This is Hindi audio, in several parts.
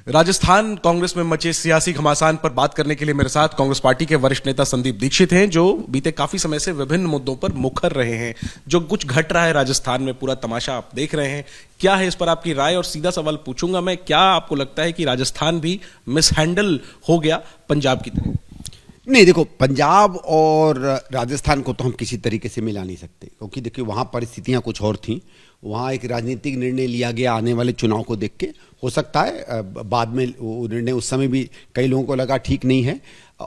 राजस्थान कांग्रेस में मचे सियासी घमासान पर बात करने के लिए मेरे साथ कांग्रेस पार्टी के वरिष्ठ नेता संदीप दीक्षित हैं, जो बीते काफी समय से विभिन्न मुद्दों पर मुखर रहे हैं। जो कुछ घट रहा है राजस्थान में, पूरा तमाशा आप देख रहे हैं, क्या है इस पर आपकी राय? और सीधा सवाल पूछूंगा मैं, क्या आपको लगता है कि राजस्थान भी मिसहैंडल हो गया पंजाब की तरह? नहीं, देखो, पंजाब और राजस्थान को तो हम किसी तरीके से मिला नहीं सकते, क्योंकि देखिए वहाँ परिस्थितियाँ कुछ और थीं। वहाँ एक राजनीतिक निर्णय लिया गया आने वाले चुनाव को देख के। हो सकता है बाद में वो निर्णय उस समय भी कई लोगों को लगा ठीक नहीं है,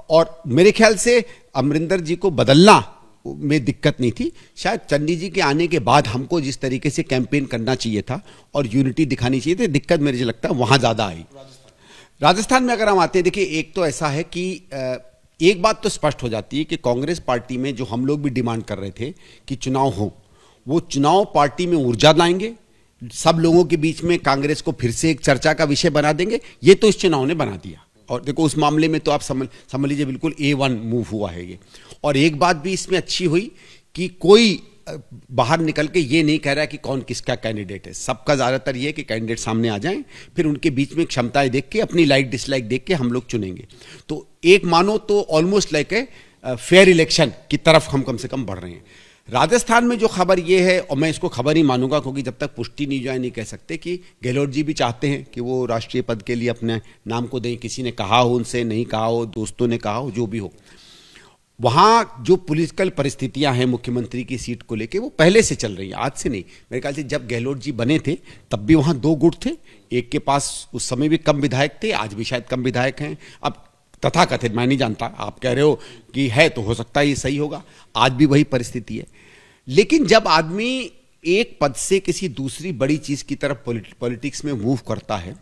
और मेरे ख्याल से अमरिंदर जी को बदलना में दिक्कत नहीं थी। शायद चन्नी जी के आने के बाद हमको जिस तरीके से कैंपेन करना चाहिए था और यूनिटी दिखानी चाहिए थी, दिक्कत मेरे को लगता है वहाँ ज़्यादा आई। राजस्थान में अगर हम आते हैं, देखिए एक तो ऐसा है कि एक बात तो स्पष्ट हो जाती है कि कांग्रेस पार्टी में जो हम लोग भी डिमांड कर रहे थे कि चुनाव हो, वो चुनाव पार्टी में ऊर्जा लाएंगे, सब लोगों के बीच में कांग्रेस को फिर से एक चर्चा का विषय बना देंगे। ये तो इस चुनाव ने बना दिया, और देखो उस मामले में तो आप समझ लीजिए बिल्कुल A1 मूव हुआ है ये। और एक बात भी इसमें अच्छी हुई कि कोई बाहर निकल के ये नहीं कह रहा है कि कौन किसका कैंडिडेट है। सबका ज़्यादातर ये है कि कैंडिडेट सामने आ जाएं, फिर उनके बीच में क्षमताएं देख के, अपनी लाइक डिसलाइक देख के हम लोग चुनेंगे। तो एक मानो तो almost like a fair election की तरफ हम कम से कम बढ़ रहे हैं। राजस्थान में जो खबर ये है, और मैं इसको खबर ही मानूंगा क्योंकि जब तक पुष्टि नहीं जाए नहीं कह सकते, कि गहलोत जी भी चाहते हैं कि वो राष्ट्रीय पद के लिए अपने नाम को दें। किसी ने कहा हो, उनसे नहीं कहा हो, दोस्तों ने कहा हो, जो भी हो, वहाँ जो पॉलिटिकल परिस्थितियां हैं मुख्यमंत्री की सीट को लेके, वो पहले से चल रही हैं, आज से नहीं। मेरे ख्याल से जब गहलोत जी बने थे तब भी वहाँ 2 गुट थे। एक के पास उस समय भी कम विधायक थे, आज भी शायद कम विधायक हैं। अब तथाकथित, मैं नहीं जानता, आप कह रहे हो कि है तो हो सकता है ये सही होगा, आज भी वही परिस्थिति है। लेकिन जब आदमी एक पद से किसी दूसरी बड़ी चीज की तरफ पॉलिटिक्स में मूव करता है,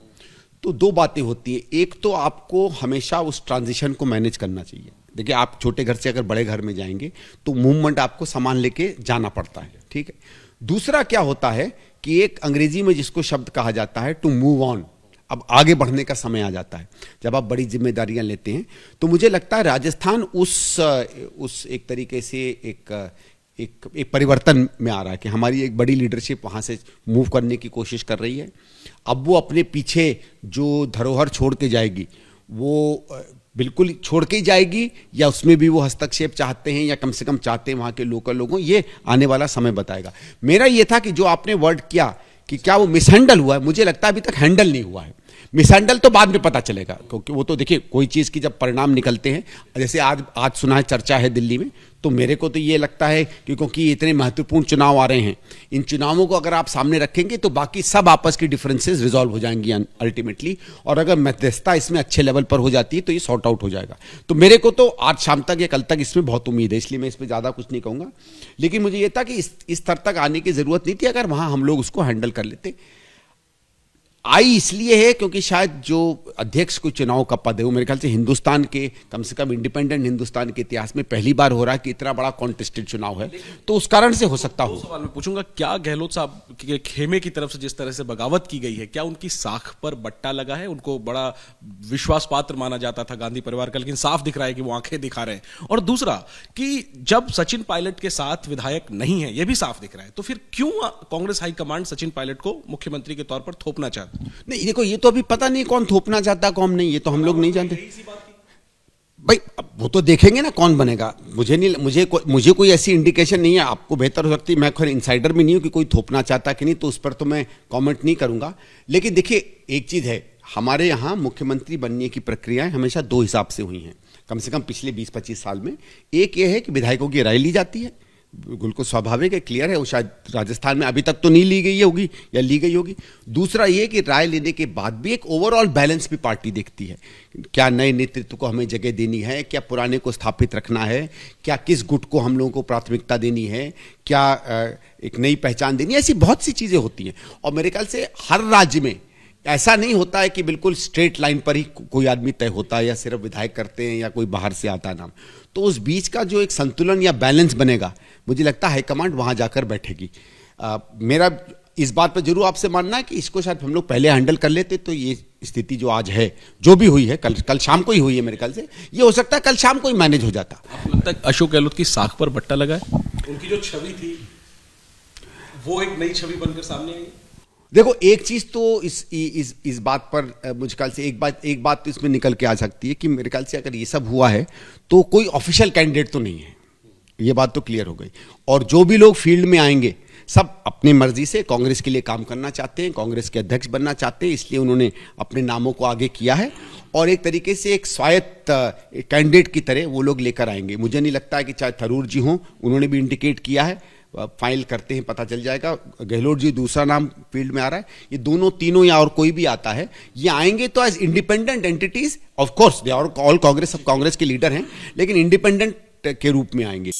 तो 2 बातें होती है। एक तो आपको हमेशा उस ट्रांजिशन को मैनेज करना चाहिए। देखिए, आप छोटे घर से अगर बड़े घर में जाएंगे तो मूवमेंट आपको सामान लेके जाना पड़ता है, ठीक है। दूसरा क्या होता है कि एक अंग्रेजी में जिसको शब्द कहा जाता है टू मूव ऑन, अब आगे बढ़ने का समय आ जाता है जब आप बड़ी जिम्मेदारियां लेते हैं। तो मुझे लगता है राजस्थान उस एक तरीके से एक परिवर्तन में आ रहा है कि हमारी एक बड़ी लीडरशिप वहाँ से मूव करने की कोशिश कर रही है। अब वो अपने पीछे जो धरोहर छोड़ के जाएगी, वो बिल्कुल छोड़ के ही जाएगी, या उसमें भी वो हस्तक्षेप चाहते हैं, या कम से कम चाहते हैं वहाँ के लोकल लोगों, ये आने वाला समय बताएगा। मेरा ये था कि जो आपने वर्ड किया कि क्या वो मिसहैंडल हुआ है, मुझे लगता है अभी तक हैंडल नहीं हुआ है। मिसहैंडल तो बाद में पता चलेगा, क्योंकि वो तो देखिए कोई चीज़ की जब परिणाम निकलते हैं, जैसे आज सुना है चर्चा है दिल्ली में, तो मेरे को तो ये लगता है कि क्योंकि इतने महत्वपूर्ण चुनाव आ रहे हैं, इन चुनावों को अगर आप सामने रखेंगे तो बाकी सब आपस की डिफरेंसेस रिजॉल्व हो जाएंगी अल्टीमेटली, और अगर मध्यस्थता इसमें अच्छे लेवल पर हो जाती है तो ये सॉर्ट आउट हो जाएगा। तो मेरे को तो आज शाम तक या कल तक इसमें बहुत उम्मीद है, इसलिए मैं इस पर ज़्यादा कुछ नहीं कहूँगा। लेकिन मुझे ये था कि इस स्तर तक आने की ज़रूरत नहीं थी अगर वहाँ हम लोग उसको हैंडल कर लेते। आई इसलिए है क्योंकि शायद जो अध्यक्ष को चुनाव का पद है, वो मेरे ख्याल से हिंदुस्तान के, कम से कम इंडिपेंडेंट हिंदुस्तान के इतिहास में पहली बार हो रहा है कि इतना बड़ा कॉन्टेस्टेड चुनाव है, तो उस कारण से हो सकता हो। सवाल मैं पूछूंगा, क्या गहलोत साहब के खेमे की तरफ से जिस तरह से बगावत की गई है, क्या उनकी साख पर बट्टा लगा है? उनको बड़ा विश्वास पात्र माना जाता था गांधी परिवार का, लेकिन साफ दिख रहा है कि वो आंखें दिखा रहे हैं। और दूसरा कि जब सचिन पायलट के साथ विधायक नहीं है, यह भी साफ दिख रहा है, तो फिर क्यों कांग्रेस हाईकमांड सचिन पायलट को मुख्यमंत्री के तौर पर थोपना चाहती? नहीं, देखो, ये तो अभी पता नहीं कौन थोपना चाहता कौन नहीं, ये तो हम लोग नहीं जानते भाई। वो तो देखेंगे ना कौन बनेगा। मुझे कोई ऐसी इंडिकेशन नहीं है, आपको बेहतर हो सकती है, मैं खैर इनसाइडर भी नहीं हूं कि कोई थोपना चाहता कि नहीं, तो उस पर तो मैं कमेंट नहीं करूंगा। लेकिन देखिए, एक चीज है, हमारे यहाँ मुख्यमंत्री बनने की प्रक्रियाएं हमेशा 2 हिसाब से हुई हैं, कम से कम पिछले 20-25 साल में। एक ये है कि विधायकों की राय ली जाती है, बिल्कुल स्वाभाविक है, क्लियर है, वो शायद राजस्थान में अभी तक तो नहीं ली गई होगी या ली गई होगी। दूसरा ये कि राय लेने के बाद भी एक ओवरऑल बैलेंस भी पार्टी देखती है, क्या नए नेतृत्व को हमें जगह देनी है, क्या पुराने को स्थापित रखना है, क्या किस गुट को हम लोगों को प्राथमिकता देनी है, क्या एक नई पहचान देनी है, ऐसी बहुत सी चीज़ें होती हैं। और मेरे ख्याल से हर राज्य में ऐसा नहीं होता है कि बिल्कुल स्ट्रेट लाइन पर ही कोई आदमी तय होता है, या सिर्फ विधायक करते हैं या कोई बाहर से आता है नाम। तो उस बीच का जो एक संतुलन या बैलेंस बनेगा, मुझे लगता है हाईकमांड वहां जाकर बैठेगी। मेरा इस बात पर जरूर आपसे मानना है कि इसको शायद हम लोग पहले हैंडल कर लेते तो ये स्थिति जो आज है, जो भी हुई है, कल शाम को ही हुई है, मेरे ख्याल से ये हो सकता है कल शाम को ही मैनेज हो जाता। आपको लगता है अशोक गहलोत की साख पर बट्टा लगा है? उनकी जो छवि थी वो एक नई छवि बनकर सामने आई? देखो, एक चीज तो इस बात पर मुझे ख्याल से एक बात तो इसमें निकल के आ सकती है कि मेरे ख्याल से अगर ये सब हुआ है तो कोई ऑफिशियल कैंडिडेट तो नहीं है, ये बात तो क्लियर हो गई। और जो भी लोग फील्ड में आएंगे सब अपनी मर्जी से कांग्रेस के लिए काम करना चाहते हैं, कांग्रेस के अध्यक्ष बनना चाहते हैं, इसलिए उन्होंने अपने नामों को आगे किया है और एक तरीके से एक स्वायत्त कैंडिडेट की तरह वो लोग लेकर आएंगे। मुझे नहीं लगता है कि चाहे थरूर जी हों, उन्होंने भी इंडिकेट किया है, फाइल करते हैं पता चल जाएगा। गहलोत जी दूसरा नाम फील्ड में आ रहा है। ये दोनों तीनों या और कोई भी आता है, ये आएंगे तो as independent entities, of course they are all Congress, सब कांग्रेस के लीडर हैं, लेकिन इंडिपेंडेंट के रूप में आएंगे।